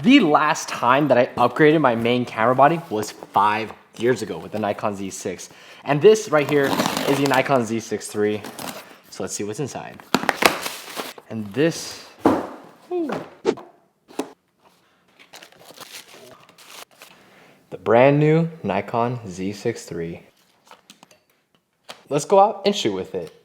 The last time that I upgraded my main camera body was 5 years ago with the Nikon Z6. And this right here is the Nikon Z6 III. So let's see what's inside. And this, the brand new Nikon Z6 III. Let's go out and shoot with it.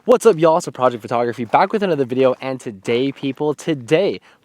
What's up, y'all? So Project Photography back with another video, and today, people,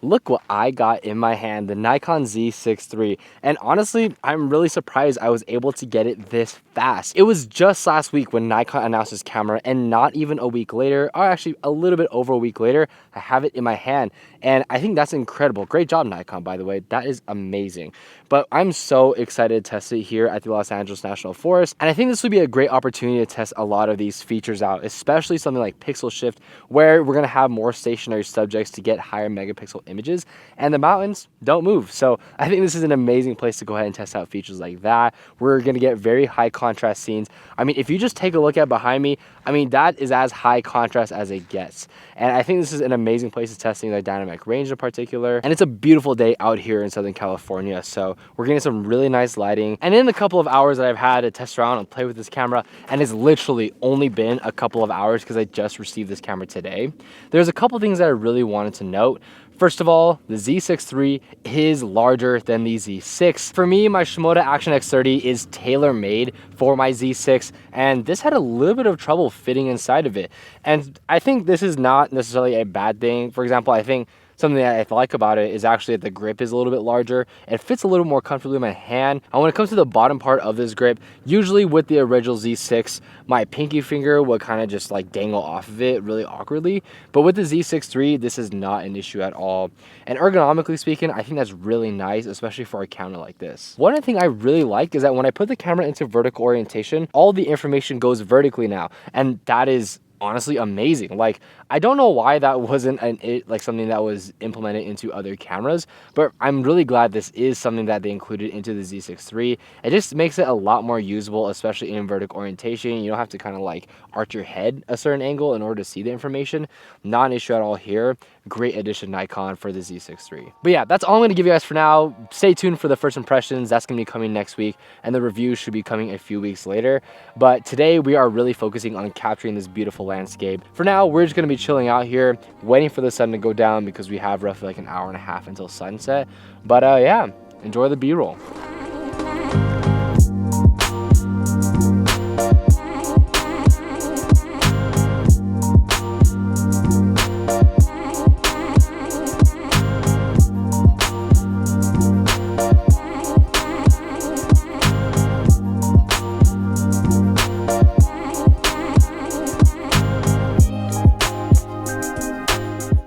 look what I got in my hand, the Nikon Z6 III. And honestly, I'm really surprised I was able to get it this fast. It was just last week when Nikon announced this camera, and not even a week later, or actually a little bit over a week later, I have it in my hand. And I think that's incredible. Great job, Nikon, by the way. That is amazing. But I'm so excited to test it here at the Los Angeles National Forest. And I think this would be a great opportunity to test a lot of these features out, especially something like pixel shift, where we're gonna have more stationary subjects to get higher megapixel images, and the mountains don't move. So I think this is an amazing place to go ahead and test out features like that. We're gonna get very high contrast scenes. I mean, if you just take a look at behind me, I mean, that is as high contrast as it gets. And I think this is an amazing place to testing the dynamic range in particular. And it's a beautiful day out here in Southern California. So we're getting some really nice lighting. And in the couple of hours that I've had to test around and play with this camera, and it's literally only been a couple of hours because I just received this camera today, there's a couple things that I really wanted to note. First of all, the Z6 III is larger than the Z6. For me, my Shimoda Action X30 is tailor-made for my Z6, and this had a little bit of trouble fitting inside of it. And I think this is not necessarily a bad thing. For example, I think something that I like about it is actually that the grip is a little bit larger. It fits a little more comfortably in my hand. And when it comes to the bottom part of this grip, usually with the original Z6, my pinky finger would kind of just like dangle off of it really awkwardly. But with the Z6 III, this is not an issue at all. And ergonomically speaking, I think that's really nice, especially for a camera like this. One thing I really like is that when I put the camera into vertical orientation, all the information goes vertically now. And that is honestly amazing. Like, I don't know why that wasn't something that was implemented into other cameras, but I'm really glad this is something that they included into the Z6 III. It just makes it a lot more usable, especially in vertical orientation. You don't have to kind of like arch your head a certain angle in order to see the information. Not an issue at all here. Great addition, Nikon, for the Z6 III. But yeah, that's all I'm going to give you guys for now. Stay tuned for the first impressions. That's going to be coming next week, and the review should be coming a few weeks later. But today we are really focusing on capturing this beautiful landscape. For now, we're just going to be chilling out here, waiting for the sun to go down because we have roughly like an hour and a half until sunset. But yeah, enjoy the B-roll.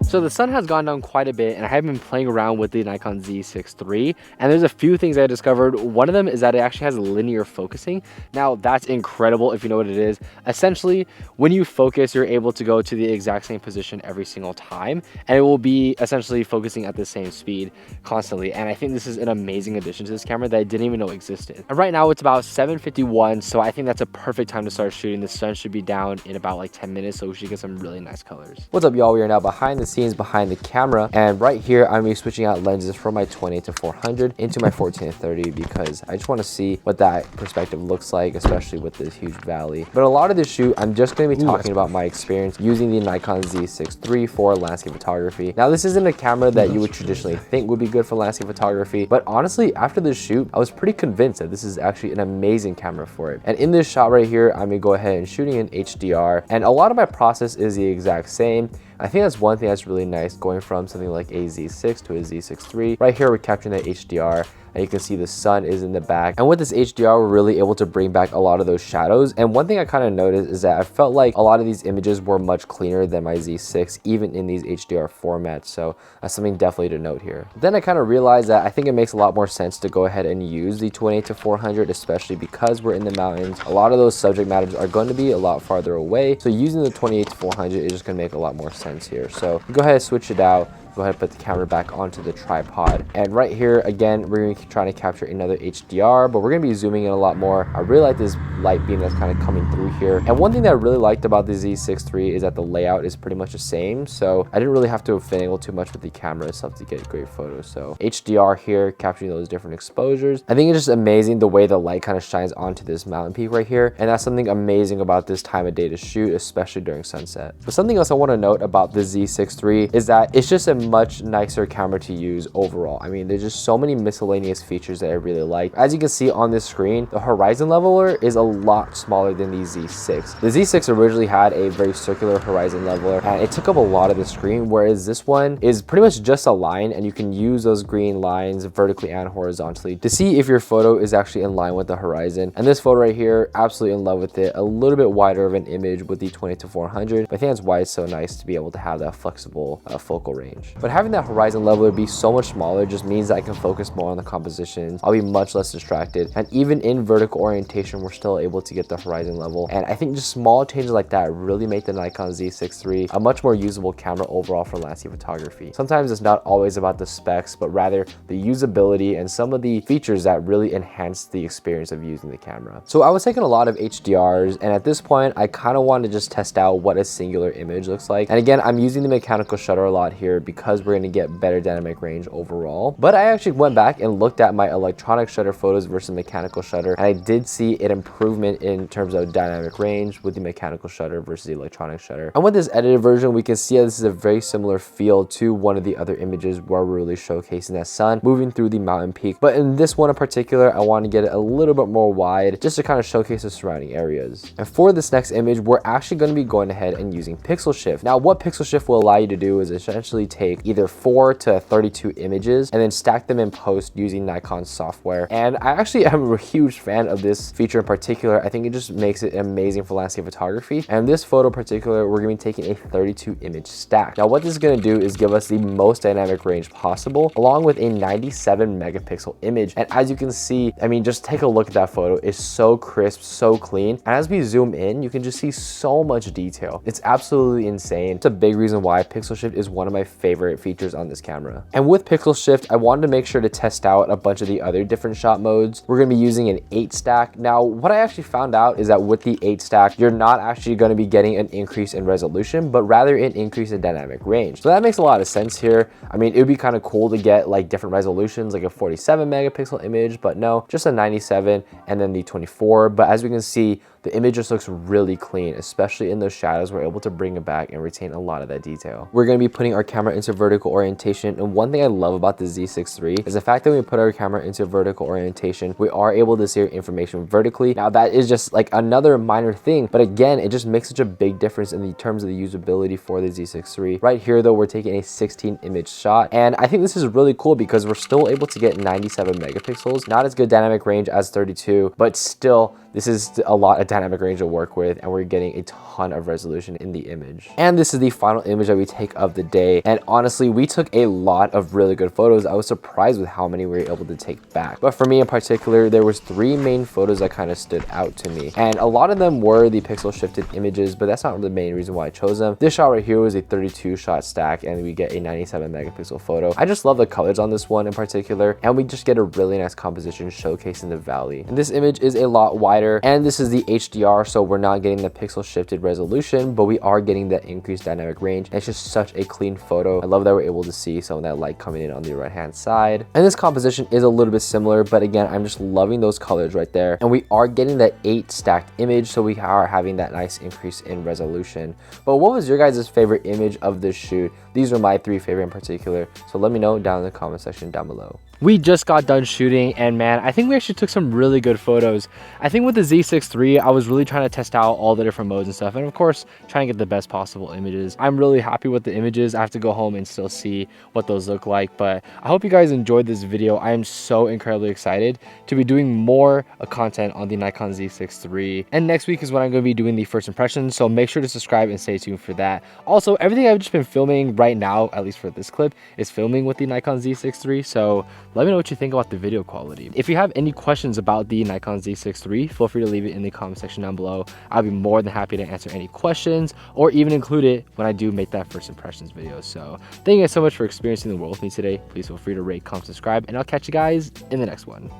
So the sun has gone down quite a bit, and I have been playing around with the Nikon Z6 III, and there's a few things I discovered. One of them is that it actually has linear focusing. Now, that's incredible if you know what it is. Essentially, when you focus, you're able to go to the exact same position every single time, and it will be essentially focusing at the same speed constantly. And I think this is an amazing addition to this camera that I didn't even know existed. And right now, it's about 7:51, so I think that's a perfect time to start shooting. The sun should be down in about like 10 minutes, so we should get some really nice colors. What's up, y'all? We are now behind the scenes behind the camera, and right here I'm gonna be switching out lenses from my 20-400 into my 14-30 because I just want to see what that perspective looks like, especially with this huge valley. But a lot of this shoot, I'm just going to be talking about my experience using the Nikon Z6 III for landscape photography. Now, this isn't a camera that you would traditionally think would be good for landscape photography, but honestly, after this shoot, I was pretty convinced that this is actually an amazing camera for it. And in this shot right here, I'm gonna go ahead and shooting in HDR, and a lot of my process is the exact same. I think that's one thing that's really nice, going from something like a Z6 to a Z6 III. Right here, we're capturing that HDR. and you can see the sun is in the back. And with this HDR, we're really able to bring back a lot of those shadows. And one thing I kind of noticed is that I felt like a lot of these images were much cleaner than my Z6, even in these HDR formats. So that's something definitely to note here. Then I kind of realized that I think it makes a lot more sense to go ahead and use the 28-400, especially because we're in the mountains. A lot of those subject matters are going to be a lot farther away. So using the 28-400 is just going to make a lot more sense here. So go ahead and switch it out. go ahead and put the camera back onto the tripod. And right here, again, we're going to be trying to capture another HDR, but we're going to be zooming in a lot more. I really like this light beam that's kind of coming through here. And one thing that I really liked about the Z6 III is that the layout is pretty much the same. So I didn't really have to finagle too much with the camera itself to get great photos. So HDR here, capturing those different exposures. I think it's just amazing the way the light kind of shines onto this mountain peak right here. And that's something amazing about this time of day to shoot, especially during sunset. But something else I want to note about the Z6 III is that it's just a much nicer camera to use overall. I mean, there's just so many miscellaneous features that I really like. As you can see on this screen, the horizon leveler is a lot smaller than the Z6. The Z6 originally had a very circular horizon leveler and it took up a lot of the screen, whereas this one is pretty much just a line, and you can use those green lines vertically and horizontally to see if your photo is actually in line with the horizon. And this photo right here, absolutely in love with it. A little bit wider of an image with the 20-400, but I think that's why it's so nice to be able to have that flexible focal range. But having that horizon leveler be so much smaller just means that I can focus more on the compositions. I'll be much less distracted, and even in vertical orientation, we're still able to get the horizon level. And I think just small changes like that really make the Nikon Z6 III a much more usable camera overall for landscape photography. Sometimes it's not always about the specs, but rather the usability and some of the features that really enhance the experience of using the camera. So I was taking a lot of HDRs, and at this point, I kind of wanted to just test out what a singular image looks like. And again, I'm using the mechanical shutter a lot here because we're going to get better dynamic range overall. But I actually went back and looked at my electronic shutter photos versus mechanical shutter, and I did see an improvement in terms of dynamic range with the mechanical shutter versus the electronic shutter. And with this edited version, we can see that this is a very similar feel to one of the other images where we're really showcasing that sun moving through the mountain peak. But in this one in particular, I want to get it a little bit more wide just to kind of showcase the surrounding areas. And for this next image, we're actually going to be going ahead and using pixel shift. Now, what pixel shift will allow you to do is essentially take either 4 to 32 images and then stack them in post using Nikon software. And I actually am a huge fan of this feature in particular. I think it just makes it amazing for landscape photography. And this photo in particular, we're going to be taking a 32 image stack. Now, what this is going to do is give us the most dynamic range possible, along with a 97 megapixel image. And as you can see, I mean, just take a look at that photo. It's so crisp, so clean. And as we zoom in, you can just see so much detail. It's absolutely insane. It's a big reason why pixel shift is one of my favorite features on this camera. And with pixel shift, I wanted to make sure to test out a bunch of the other different shot modes. We're going to be using an 8 stack. Now, what I actually found out is that with the 8 stack, you're not actually going to be getting an increase in resolution, but rather an increase in dynamic range. So that makes a lot of sense here. I mean, it would be kind of cool to get like different resolutions, like a 47 megapixel image, but no, just a 97 and then the 24. But as we can see, the image just looks really clean, especially in those shadows. We're able to bring it back and retain a lot of that detail. We're going to be putting our camera into vertical orientation. And one thing I love about the Z6 III is the fact that when we put our camera into vertical orientation, we are able to see our information vertically. Now that is just like another minor thing, but again, it just makes such a big difference in the terms of the usability for the Z6 III. Right here though, we're taking a 16 image shot. And I think this is really cool because we're still able to get 97 megapixels, not as good dynamic range as 32, but still, this is a lot of dynamic range to work with, and we're getting a ton of resolution in the image. And this is the final image that we take of the day. And honestly, we took a lot of really good photos. I was surprised with how many we were able to take back. But for me in particular, there was 3 main photos that kind of stood out to me. And a lot of them were the pixel shifted images, but that's not the main reason why I chose them. This shot right here was a 32 shot stack, and we get a 97 megapixel photo. I just love the colors on this one in particular, and we just get a really nice composition showcasing the valley. And this image is a lot wider, and this is the HDR, so we're not getting the pixel shifted resolution, but we are getting that increased dynamic range. And it's just such a clean photo. I love that we're able to see some of that light coming in on the right hand side. And this composition is a little bit similar, but again, I'm just loving those colors right there. And we are getting that 8 stacked image, so we are having that nice increase in resolution. But what was your guys' favorite image of this shoot? These are my 3 favorite in particular, so let me know down in the comment section down below. We just got done shooting, and man, I think we actually took some really good photos. I think with the Z6 III, I was really trying to test out all the different modes and stuff, and of course, trying to get the best possible images. I'm really happy with the images. I have to go home and still see what those look like, but I hope you guys enjoyed this video. I am so incredibly excited to be doing more content on the Nikon Z6 III. And next week is when I'm going to be doing the first impressions, so make sure to subscribe and stay tuned for that. Also, everything I've just been filming right now, at least for this clip, is filming with the Nikon Z6 III, so let me know what you think about the video quality. If you have any questions about the Nikon Z6 III, feel free to leave it in the comment section down below. I'll be more than happy to answer any questions or even include it when I do make that first impressions video. So thank you guys so much for experiencing the world with me today. Please feel free to rate, comment, subscribe, and I'll catch you guys in the next one.